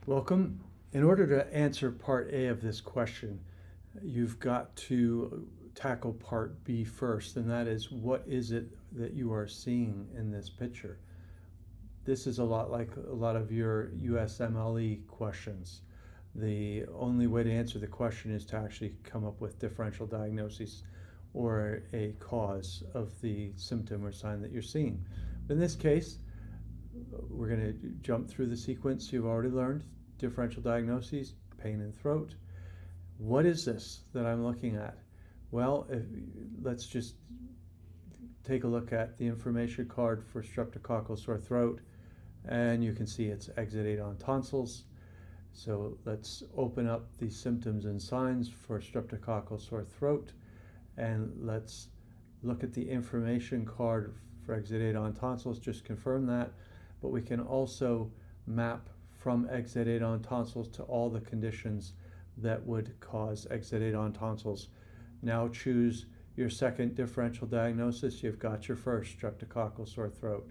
Welcome. In order to answer part A of this question, you've got to tackle part B first, and that is, what is it that you are seeing in this picture? This is a lot like a lot of your USMLE questions. The only way to answer the question is to actually come up with differential diagnoses or a cause of the symptom or sign that you're seeing. But in this case, we're going to jump through the sequence you've already learned. Differential diagnoses, pain in throat. What is this that I'm looking at? Well, let's just take a look at the information card for streptococcal sore throat, and you can see it's exudate on tonsils. So let's open up the symptoms and signs for streptococcal sore throat, and let's look at the information card for exudate on tonsils, just confirm that, but we can also map from exudate on tonsils to all the conditions that would cause exudate on tonsils. Now choose your second differential diagnosis. You've got your first, streptococcal sore throat.